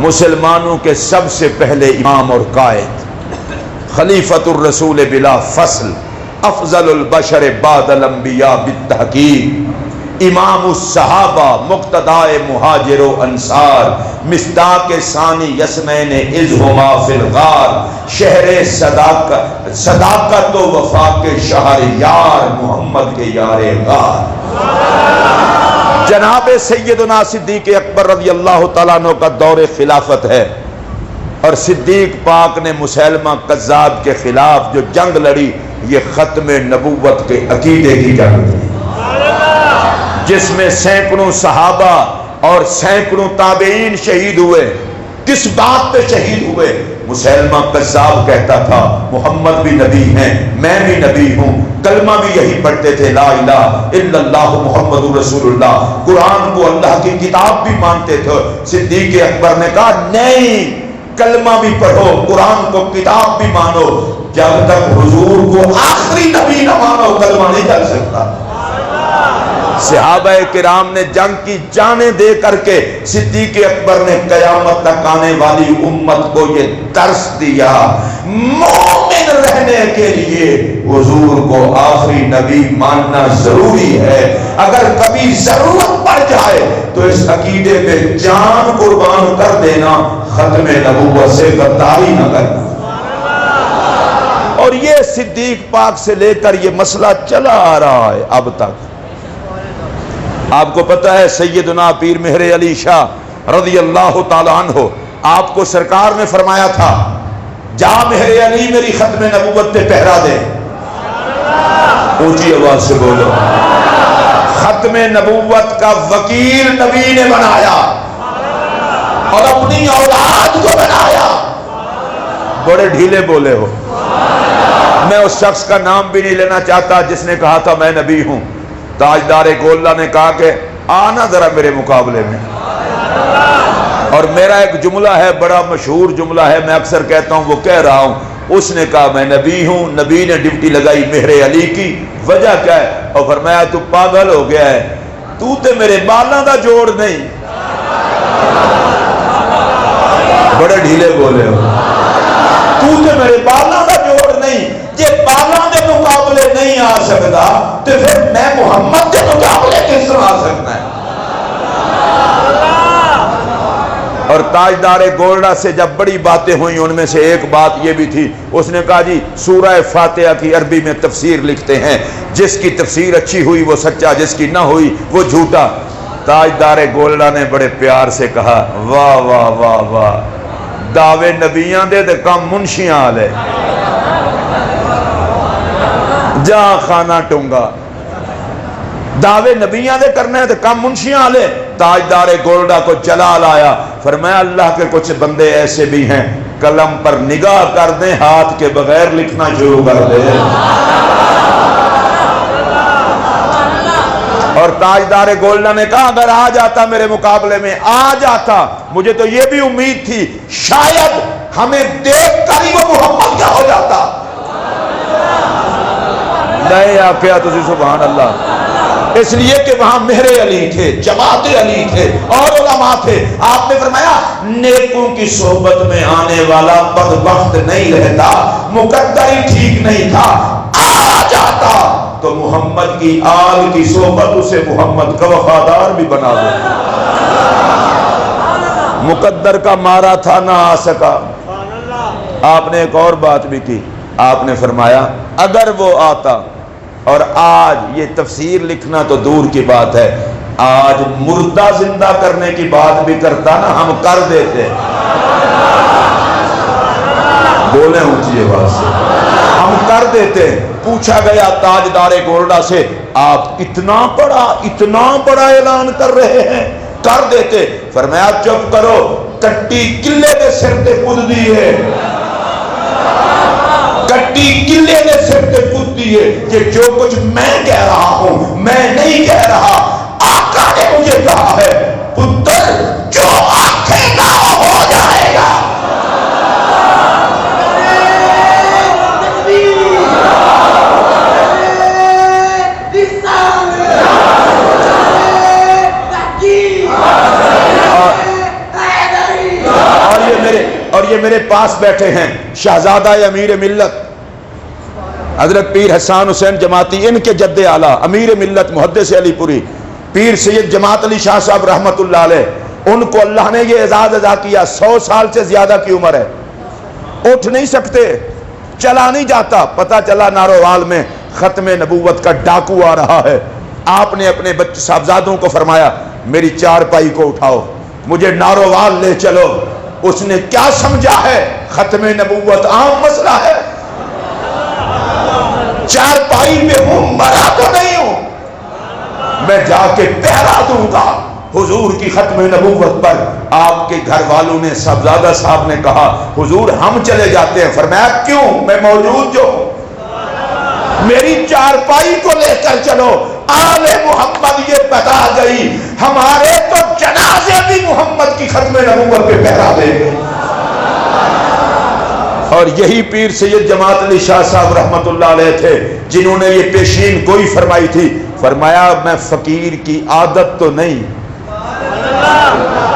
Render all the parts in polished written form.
مسلمانوں کے سب سے پہلے امام اور قائد، خلیفۃ الرسول بلا فصل، افضل البشر بعد الانبیاء بالتحقیق، امام الصحابہ، مقتدائے مہاجر و انصار، مصداق ثانی یسنین اذ ہما فی الغار، شہر صداقت و وفا کے شہر یار، محمد کے یار غار۔ جناب سیدنا صدیق اکبر رضی اللہ تعالیٰ عنہ کا دور خلافت ہے، اور صدیق پاک نے مسیلمہ کذاب کے خلاف جو جنگ لڑی، یہ ختم نبوت کے عقیدے کی جنگ تھی، جس میں سینکڑوں صحابہ اور سینکڑوں تابعین شہید ہوئے۔ کس بات پہ شہید ہوئے؟ مسیلمہ کذاب کہتا تھا محمد بھی نبی ہیں، میں بھی نبی ہوں، کلمہ بھی یہی پڑھتے تھے، لا الہ الا اللہ محمد رسول اللہ، قرآن کو اللہ کی کتاب بھی مانتے تھے۔ صدیق اکبر نے کہا نہیں، کلمہ بھی پڑھو، قرآن کو کتاب بھی مانو، جب تک حضور کو آخری نبی نہ مانو کلمہ نہیں چل سکتا۔ صحابہ کرام نے جنگ کی جانیں دے کر کے صدیق اکبر نے قیامت تک آنے والی امت کو یہ درس دیا، مومن رہنے کے لیے حضور کو آخری نبی ماننا ضروری ہے، اگر کبھی ضرورت پڑ جائے تو اس عقیدے پہ جان قربان کر دینا، ختم نبوت سے غداری نہ کرنا۔ اور یہ صدیق پاک سے لے کر یہ مسئلہ چلا آ رہا ہے اب تک۔ آپ کو پتہ ہے سیدنا پیر مہر علی شاہ رضی اللہ تعالیٰ عنہ، آپ کو سرکار نے فرمایا تھا جا مہر علی میری ختم نبوت پہ پہرا دے، اونچی آواز سے بولو، ختم نبوت کا وکیل نبی نے بنایا اور اپنی اولاد کو بنایا۔ بڑے ڈھیلے بولے ہو، میں اس شخص کا نام بھی نہیں لینا چاہتا جس نے کہا تھا میں نبی ہوں۔ تاجدار گولہ نے کہا کہ آنا ذرا میرے مقابلے میں، اور میرا ایک جملہ ہے، بڑا مشہور جملہ ہے، میں اکثر کہتا ہوں، وہ کہہ رہا ہوں، اس نے کہا میں نبی ہوں، نبی نے ڈیوٹی لگائی مہر علی کی، وجہ کیا ہے؟ اور فرمایا تو پاگل ہو گیا ہے، تو تے میرے بالاں دا جوڑ نہیں۔ بڑے ڈھیلے بولے ہو، تو تے میرے بالاں دا جوڑ نہیں، جے بالاں دے مقابلے نہیں آ سکتا تو پھر میں محمد کے مقابلے کس طرح آ سکتا ہے؟ اور تاجدار گولڈا سے جب بڑی باتیں ہوئیں، ان میں سے ایک بات یہ بھی تھی، اس نے کہا جی سورہ فاتحہ کی عربی میں تفسیر لکھتے ہیں، جس کی تفسیر اچھی ہوئی وہ سچا، جس کی نہ ہوئی وہ جھوٹا۔ تاجدار گولڈا نے بڑے پیار سے کہا واہ واہ واہ واہ، دعوے نبیاں دے تے کم منشیاں آلے، جا خانہ ٹونگا، دعوے نبیاں دے کرنے ہیں تو کم منشیاں آلے۔ تاجدار گولڈا کو جلال آیا، فرمایا اللہ کے کچھ بندے ایسے بھی ہیں قلم پر نگاہ کر دیں ہاتھ کے بغیر لکھنا شروع کر دیں۔ اور تاجدار گولڈا نے کہا اگر آ جاتا میرے مقابلے میں، آ جاتا، مجھے تو یہ بھی امید تھی شاید ہمیں دیکھ کر ہی وہ محمد کیا ہو جاتا۔ نہیں آکھیا تسی سبحان اللہ، اس لیے کہ وہاں مہر علی تھے، جماعت علی تھے اور علماء تھے۔ آپ نے فرمایا نیکوں کی صحبت میں آنے والا بدبخت نہیں رہتا، مقدر ہی ٹھیک نہیں تھا، آ جاتا تو محمد کی آل کی صحبت اسے محمد کا وفادار بھی بنا دے۔ مقدر کا مارا تھا نہ آ سکا۔ آپ نے ایک اور بات بھی کی، آپ نے فرمایا اگر وہ آتا، اور آج یہ تفسیر لکھنا تو دور کی بات ہے، آج مردہ زندہ کرنے کی بات بھی کرتا نا، ہم کر دیتے، بولے اونچی آواز سے، ہم کر دیتے۔ پوچھا گیا تاجدار گولڈا سے آپ اتنا بڑا اعلان کر رہے ہیں، کر دیتے؟ فرمایا چپ کرو، کٹی قلعے کے سر تے کود دی ہے، کٹی قلعے نے سر تے کود دی ہے کہ جو کچھ میں کہہ رہا ہوں میں نہیں کہہ رہا، آقا نے مجھے کہا ہے پتر جو آنکھیں نہ ہو جائے گا۔ اور یہ میرے پاس بیٹھے ہیں شہزادہ امیر ملت حضرت پیر حسان حسین جماعتی، ان کے جد اعلیٰ امیر ملت محدث علی پوری پیر سید جماعت علی شاہ صاحب رحمت اللہ علیہ، ان کو اللہ نے یہ اعزاز عطا کیا، 100 سال سے زیادہ کی عمر ہے، اٹھ نہیں سکتے، چلا نہیں جاتا۔ پتہ چلا نارووال میں ختم نبوت کا ڈاکو آ رہا ہے، آپ نے اپنے بچے صاحبزادوں کو فرمایا میری چارپائی کو اٹھاؤ مجھے نارووال لے چلو۔ اس نے کیا سمجھا ہے ختم نبوت عام مسئلہ ہے، چارپائی میں ہوں مرا تو نہیں ہوں، میں جا کے پہرا دوں گا حضور کی ختم نبوت پر۔ آپ کے گھر والوں نے صاحبزادہ صاحب نے کہا حضور ہم چلے جاتے ہیں، فرمایا کیوں، میں موجود جو ہوں، میری چارپائی کو لے کر چلو۔ آل محمد یہ بتا گئی ہمارے تو جنازے بھی محمد کی ختم نبوت پہ پہرا دے گئے۔ اور یہی پیر سید جماعت علی شاہ صاحب رحمت اللہ علیہ تھے جنہوں نے یہ پیشین گوئی فرمائی تھی، فرمایا میں فقیر کی عادت تو نہیں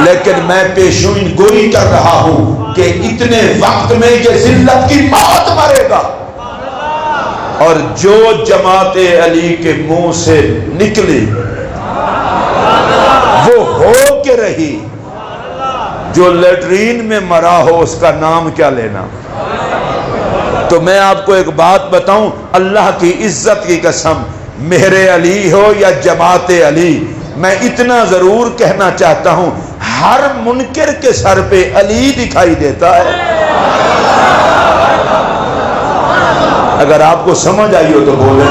لیکن میں پیشین گوئی کر رہا ہوں کہ اتنے وقت میں یہ ذلت کی موت مرے گا، اور جو جماعت علی کے منہ سے نکلی وہ ہو کے رہی، جو لیٹرین میں مرا ہو اس کا نام کیا لینا۔ تو میں آپ کو ایک بات بتاؤں، اللہ کی عزت کی قسم، میرے علی ہو یا جماعت علی، میں اتنا ضرور کہنا چاہتا ہوں ہر منکر کے سر پہ علی دکھائی دیتا ہے۔ اگر آپ کو سمجھ آئی ہو تو بولیں،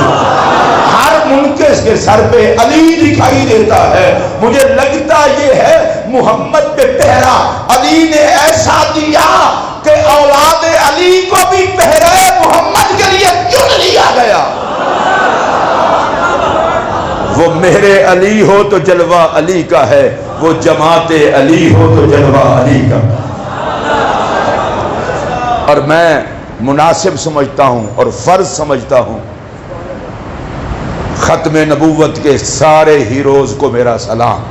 ہر منکر کے سر پہ علی دکھائی دیتا ہے۔ مجھے لگتا یہ ہے محمد پہ پہرا علی نے ایسا دیا کہ اولاد علی کو بھی پہرے محمد کے لیے چن لیا گیا۔ وہ میرے علی ہو تو جلوہ علی کا ہے، وہ جماعت علی ہو تو جلوہ علی کا۔ اور میں مناسب سمجھتا ہوں اور فرض سمجھتا ہوں ختم نبوت کے سارے ہیروز کو میرا سلام۔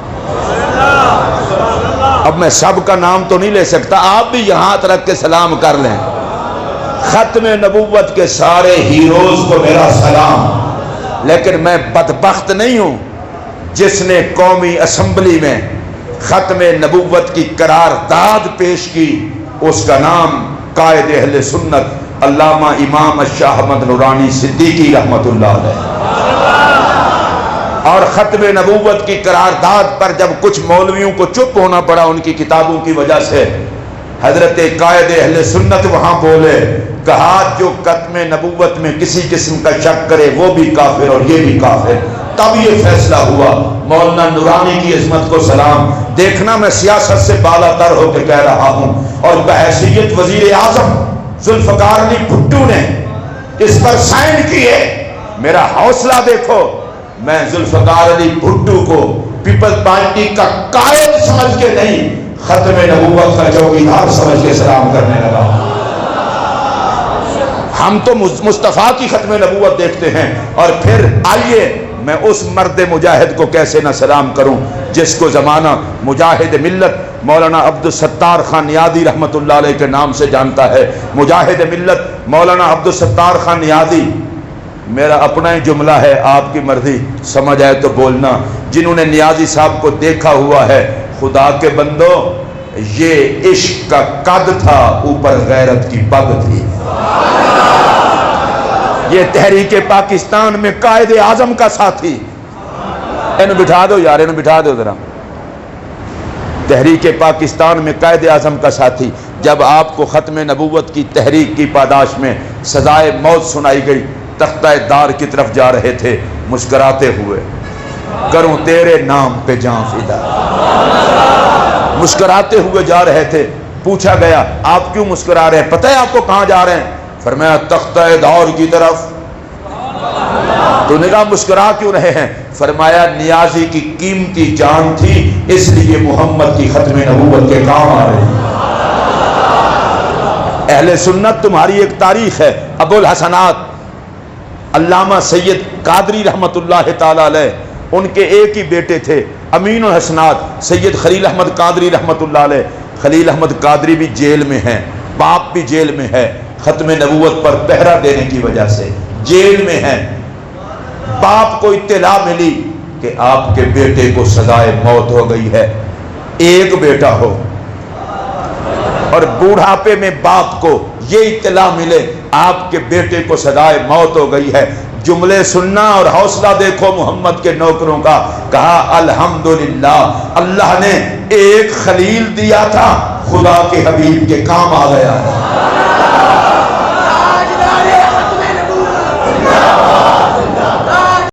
اب میں سب کا نام تو نہیں لے سکتا، آپ بھی یہاں رکھ کے سلام کر لیں۔ ختم نبوت کے سارے ہیروز کو میرا سلام۔ لیکن میں بدبخت نہیں ہوں جس نے قومی اسمبلی میں ختم نبوت کی قرارداد پیش کی، اس کا نام قائد اہل سنت علامہ امام شاہ احمد نورانی صدیقی رحمت اللہ علیہ۔ اور ختم نبوت کی قرارداد پر جب کچھ مولویوں کو چپ ہونا پڑا ان کی کتابوں کی وجہ سے، حضرت قائد اہل سنت وہاں بولے، کہا جو ختم نبوت میں کسی قسم کا شک کرے وہ بھی کافر اور یہ بھی کافر۔ تب یہ فیصلہ ہوا۔ مولانا نورانی کی عظمت کو سلام۔ دیکھنا میں سیاست سے بالا تر ہو کے کہہ رہا ہوں، اور بحیثیت وزیر اعظم ذوالفقار علی بھٹو نے اس پر سائن کیے۔ میرا حوصلہ دیکھو، میں ذوالفقار علی بھٹو کو پیپلز پارٹی کا قائد سمجھ کے نہیں، ختم نبوت کا چوکیدار سمجھ کے سلام کرنے لگا۔ ہم تو مصطفیٰ کی ختم نبوت دیکھتے ہیں۔ اور پھر آئیے میں اس مرد مجاہد کو کیسے نہ سلام کروں جس کو زمانہ مجاہد ملت مولانا عبدالستار خان نیازی رحمت اللہ علیہ کے نام سے جانتا ہے۔ مجاہد ملت مولانا عبدالستار خان نیازی، میرا اپنا ہی جملہ ہے، آپ کی مرضی، سمجھ آئے تو بولنا۔ جنہوں نے نیازی صاحب کو دیکھا ہوا ہے، خدا کے بندو یہ عشق کا قد تھا، اوپر غیرت کی پگ تھی۔ یہ تحریک پاکستان میں قائد اعظم کا ساتھی، انہوں بٹھا دو یار، انہوں بٹھا دو ذرا۔ تحریک پاکستان میں قائد اعظم کا ساتھی، جب آپ کو ختم نبوت کی تحریک کی پاداش میں سزائے موت سنائی گئی، تختہ دار کی طرف جا رہے تھے مسکراتے ہوئے، کروں تیرے نام پہ جان فدا، مسکراتے ہوئے جا رہے تھے۔ پوچھا گیا آپ کیوں مسکرا رہے ہیں، پتہ ہے آپ کو کہاں جا رہے ہیں؟ فرمایا تختہ دار کی طرف۔ تو نے کہا مسکرا کیوں رہے ہیں؟ فرمایا نیازی کی قیمتی جان تھی، اس لیے محمد کی ختم نبوت کے کام آ رہے ہیں۔ اہل سنت تمہاری ایک تاریخ ہے۔ ابو الحسنات علامہ سید قادری رحمت اللہ تعالی علیہ، ان کے ایک ہی بیٹے تھے امین الحسنات سید خلیل احمد قادری رحمت اللہ علیہ۔ خلیل احمد قادری بھی جیل میں ہیں، باپ بھی جیل میں ہے، ختم نبوت پر پہرا دینے کی وجہ سے جیل میں ہیں۔ باپ کو اطلاع ملی کہ آپ کے بیٹے کو سزائے موت ہو گئی ہے، ایک بیٹا ہو، اور بوڑھاپے میں باپ کو یہ اطلاع ملے آپ کے بیٹے کو سزائے موت ہو گئی ہے، جملے سننا اور حوصلہ دیکھو محمد کے نوکروں کا، کہا الحمدللہ اللہ نے ایک خلیل دیا تھا، خدا کے حبیب کے کام آ گیا ہے۔